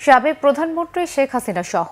সাবেক প্রধানমন্ত্রী শেখ হাসিনা সহ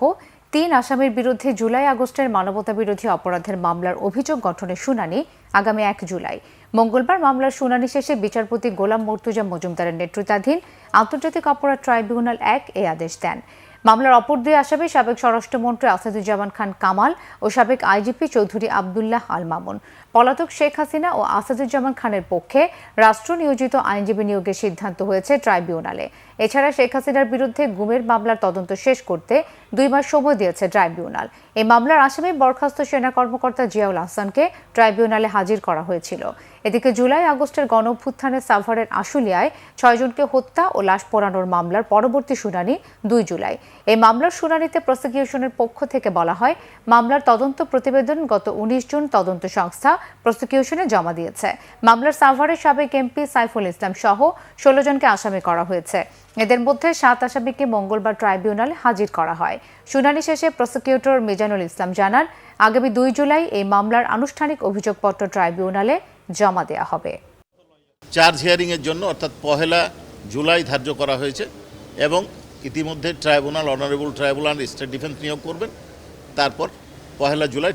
৩ আসামির বিরুদ্ধে জুলাই আগস্টের মানবতাবিরোধী অপরাধের মামলার অভিযোগ গঠনের শুনানি আগামী ১ জুলাই। মঙ্গলবার মামলার শুনানি শেষে বিচারপতি গোলাম মর্তুজা মজুমদারের নেতৃত্বাধীন আন্তর্জাতিক অপরাধ ট্রাইব্যুনাল ১ এই আদেশ দেন। মামলার অপর দুই আসামি সাবেক স্বরাষ্ট্রমন্ত্রী আসাদুজ্জামান খান কামাল ও সাবেক আইজিপি চৌধুরী আবদুল্লাহ আল মামুন। পলাতক শেখ হাসিনা ও আসাদুজ্জামান খানের পক্ষে রাষ্ট্র নিয়োজিত আইনজীবী নিয়োগের সিদ্ধান্ত হয়েছে ট্রাইব্যুনালে। এছাড়া শেখ হাসিনার বিরুদ্ধে গুমের মামলার তদন্ত শেষ করতে ২ মাস সময় দিয়েছে ট্রাইব্যুনাল। এই মামলার আসামি বরখাস্ত সেনা কর্মকর্তা জিয়াউল আহসানকে ট্রাইব্যুনালে হাজির করা হয়েছিল। এদিকে জুলাই আগস্টের গণঅভ্যুত্থানে সাভারের আশুলিয়ায় ৬ জনকে হত্যা ও লাশ পোড়ানোর মামলার পরবর্তী শুনানি ২ জুলাই। এই মামলার শুনানিতে প্রসিকিউশনের পক্ষ থেকে বলা হয়, মামলার তদন্ত প্রতিবেদন গত ১৯ জুন তদন্ত সংস্থা প্রসিকিউশনে জমা দিয়েছে। মামলার সাভারের সাবেক এমপি সাইফুল ইসলাম সহ ১৬ জনকে আসামি করা হয়েছে। এদের মধ্যে ৭ আসামিকে মঙ্গলবার ট্রাইব্যুনালে হাজির করা হয়। শুনানি শেষে প্রসিকিউটর মিজানুল ইসলাম জানান, আগামী ২ জুলাই এই মামলার আনুষ্ঠানিক অভিযোগপত্র ট্রাইব্যুনালে জমা দেওয়া হবে। চার্জ হিয়ারিংয়ের জন্য অর্থাৎ ১ জুলাই ধার্য করা হয়েছে এবং ইতিমধ্যে tribunal honourable tribunal state defence নিয়োগ করবেন। তারপর ১ জুলাই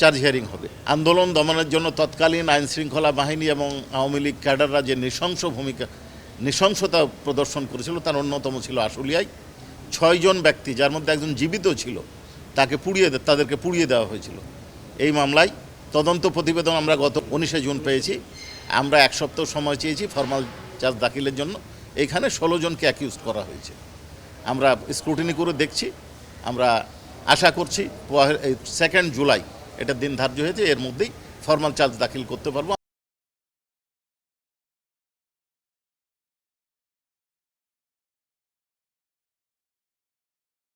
চার্জ হিয়ারিং হবে। আন্দোলন দমনের জন্য তৎকালীন আইন শৃঙ্খলা বাহিনী এবং আওয়ামী লীগ ক্যাডাররা যে নৃশংসতা প্রদর্শন করেছিল তার অন্যতম ছিল আশুলিয়ায় ৬ জন ব্যক্তি, যার মধ্যে একজন জীবিত ছিল, তাদেরকে পুড়িয়ে দেওয়া হয়েছিল। এই মামলায় তদন্ত প্রতিবেদন আমরা গত ১৯ জুন পেয়েছি। আমরা ১ সপ্তাহ সময় চেয়েছি ফরমাল চার্জ দাখিলের জন্য। এইখানে ১৬ জনকে অ্যাকিউজ করা হয়েছে। আমরা স্ক্রুটিনি করে দেখছি। আমরা আশা করছি ২ জুলাই এটা দিন ধার্য হয়েছে, এর মধ্যেই ফরমাল চার্জ দাখিল করতে পারবো।